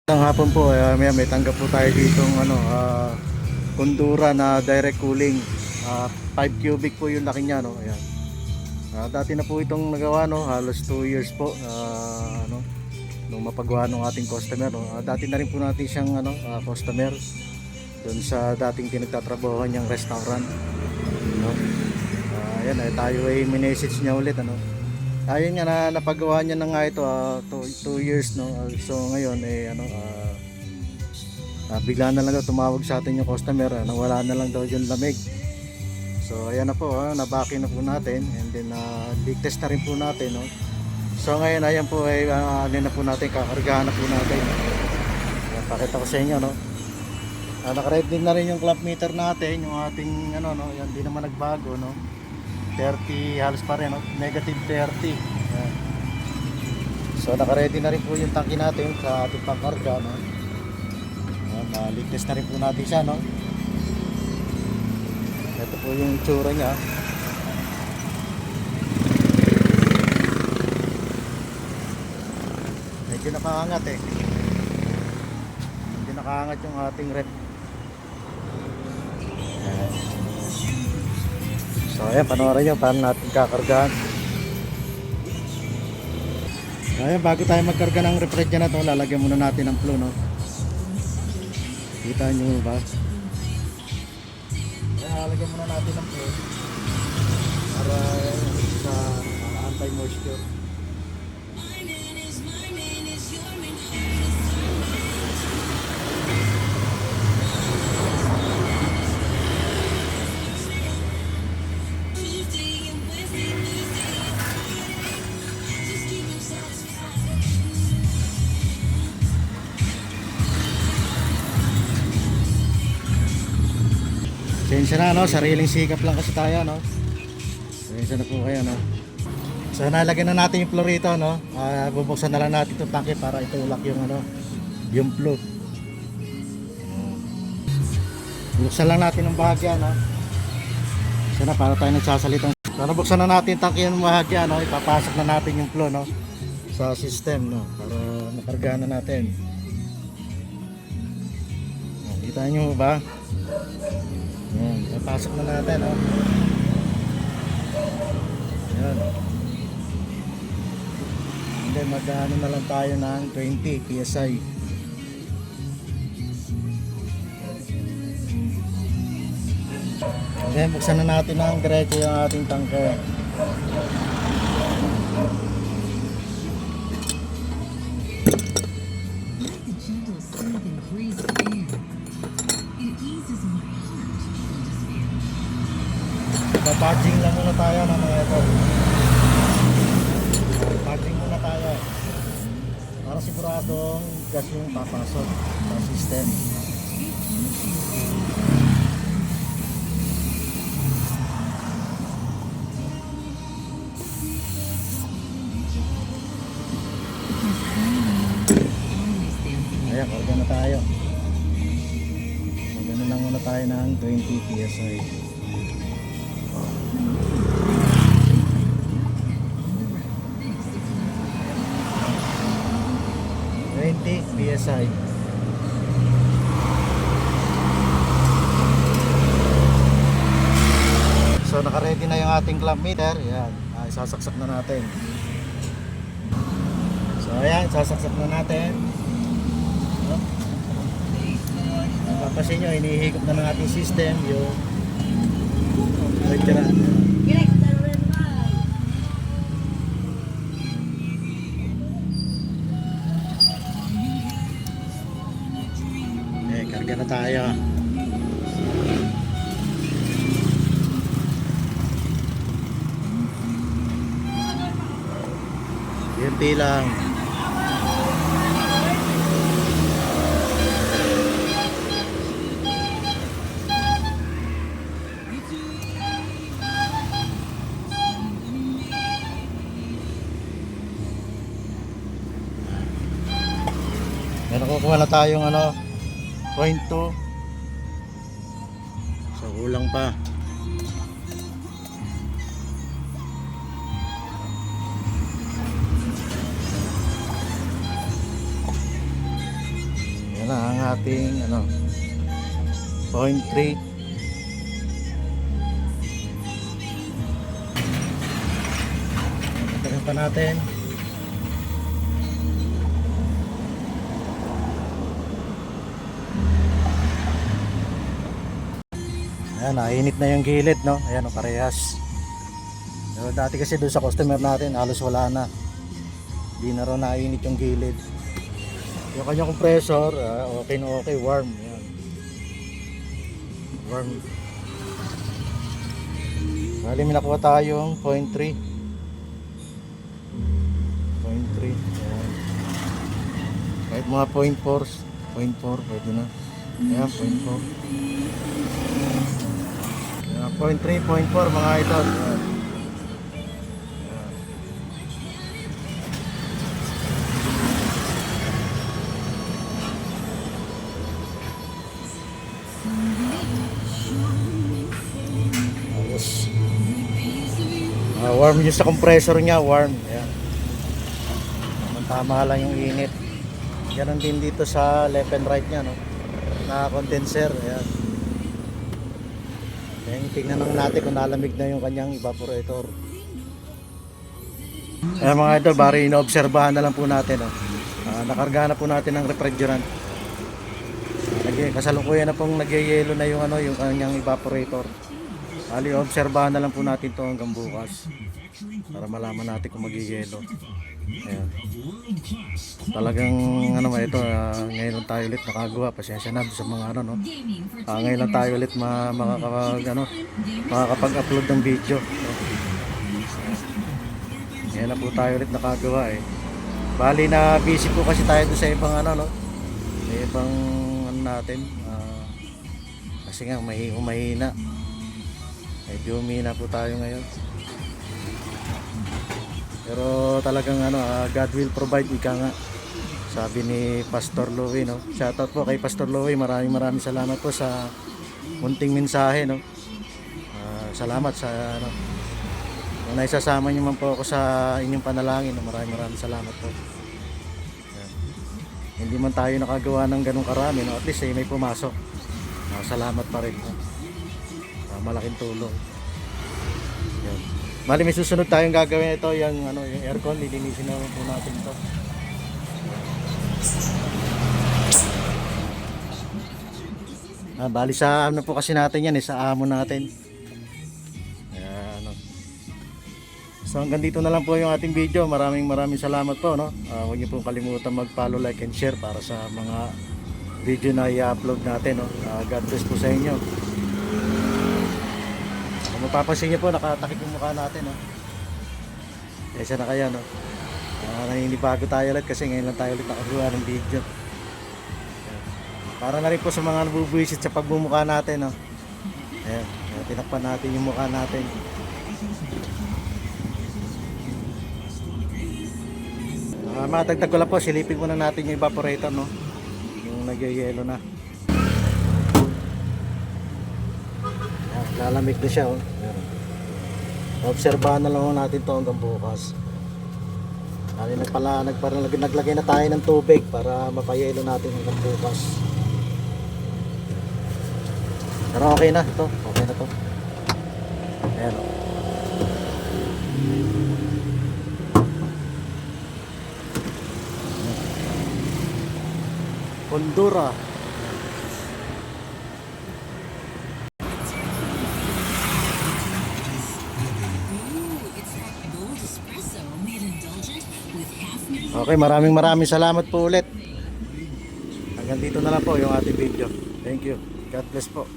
Ang hapon po, may tanggap po tayo ditong kundura na direct cooling. 5 cubic po yung laki niya, no. Ayan. Dati na po itong nagawa, no, halos 2 years po nung mapagawa ng ating customer, no. Dati na rin po natin siyang customer doon sa dating pinagtatrabahuhan niyang restaurant, no. Ayan, tayo ay minessage niya ulit, ano. Ayun nga na napagawa niya na nga ito 2 years, no. So ngayon bigla na lang daw tumawag sa atin yung customer, nawala na lang daw yung lamig. So ayan na po, nabaki na po natin, and then leak test na rin po natin, no. So ngayon ayan po ay na po natin, kakargahan na po natin. Pakita ko sa inyo, no. Naka-read din na rin yung clamp meter natin, yung ating yan, di naman nagbago, no. 30 halos pa rin, no? Negative 30. Ayan. So naka-ready na rin po yung tangke natin sa ating pangkarga, no? Leak test na rin po natin siya, no? Ito po yung itsura niya. Medyo nakaangat medyo nakaangat yung ating rep. So ayan, panoorin nyo paano natin kakargahan. Ayan, bago tayo magkarga ng refrigerator na to, lalagyan muna natin ng flow, no. Kita nyo ba? Ayan, lalagyan muna natin ng flow para sa anti-moisture. Sensya na, no, sariling sikap lang kasi tayo, no. Sensya na po kayo, no. So nalagyan na natin yung flow rito, no. Bubuksan na lang natin itong tangke para itulak yung yung flow. Buksan lang natin ng bahagya, no. So na, para tayo nagsasalitang. So nabuksan na natin yung tangke yung bahagya, no. Ipapasok na natin yung flow, no, sa system, no, para makargahan na natin. Kita nyo ba? Yan, papasok na natin, oh. Yan. Hindi, mag-ano na lang tayo ng 20 PSI. Then, buksan na natin ng diretso yung ating tangke. Patching lang muna tayo ng mga ito. Patching muna tayo para siguradong gas yung papasok sa system. Ayan, karga na tayo. Magano lang muna tayo ng 20 PSI. 20 PSI. So naka-ready na yung ating clamp meter. Ayan, sasaksak na natin. So ayan, sasaksak na natin. Papasin nyo, inihigop na ng ating system yung karga na tayo. Yunti lang. May nakukuha na tayong 0.2. So kulang pa. Yan na ang ating ano, 0.3. Tagal pa natin. Ayan, nainit na yung gilid, no? Ayan, o, parehas. Pero dati kasi doon sa customer natin, halos wala na. Hindi na rin nainit yung gilid. Yung kanyang compressor, okay na okay, warm. Ayan. Warm. Bali, may nakuha tayong 0.3. 0.3. Ayan. Kahit mga 0.4, 0.4, pwede na. Ayan, 0.4. 0.3, 0.4 mga idol. Ayan. Ayos. Warm yung sa compressor niya, warm. Ayan. Tama lang yung init. Ganon din dito sa left and right niya, no? Na condenser. Ayan. Tingnan lang natin kung nalamig na yung kanyang evaporator. Ayan mga idol, bari inoobserbahan na lang po natin. Nakarga na po natin ng refrigerant. Kasalukuyan na pong nagyayelo na yung, ano, yung kanyang evaporator. Bali, obserbahan na lang po natin to hanggang bukas. Para malaman natin kung magyayelo. Ayan. Talagang ano ba ito, ngayon lang tayo ulit nakagawa. Pasensya na sa mga ano, no. Ngayon lang tayo ulit makakapag-upload ng video. Ngayon na po tayo ulit nakagawa eh. Bali na busy po kasi tayo sa ibang ano, no. Sa ibang ano natin. Kasi nga mahina. Medyo humina po tayo ngayon. Pero talagang ano, God will provide, ika nga. Sabi ni Pastor Louie, no. Shoutout po kay Pastor Louie. Maraming salamat po sa munting mensahe, no. Salamat sa ano. Kung naisasama niyo man po ako sa inyong panalangin, no. Maraming salamat po. Ayan. Hindi man tayo nakagawa ng ganung karami, no. At least may pumasok. Salamat pa rin, no. Malaking tulong. Ayan. Bali, may susunod tayong gagawin ito, yung ano, yung aircon, lilinisin na po natin ito. Bali sa ano po kasi natin yan, sa amo natin. Ayan, ano. So hanggang dito na lang po yung ating video. Maraming salamat po, no. Huwag niyo pong kalimutan mag-follow, like and share para sa mga video na i-upload natin, no. God bless po sa inyo. Kung mapapansin niyo po, nakatakip yung mukha natin, no? Kaysa na kaya, no? Naninibago tayo ulit kasi ngayon lang tayo ulit nakagawa ng video. Para na rin po sa mga nabubuisit sa pagmumukha natin, no? Ayan, tinakpan natin yung mukha natin. Matagtag ko lang po, silipin muna natin yung evaporator, no? Yung nagyayelo na. Lalamig na siya, oh. Obserbahan na lang natin to hanggang bukas. Naglagay na tayo ng tubig para mapayelo natin hanggang bukas. Pero okay na ito, okay na to. Ayan, oh. Condura. Okay, maraming salamat po ulit. Hanggang dito na lang po yung ating video. Thank you. God bless po.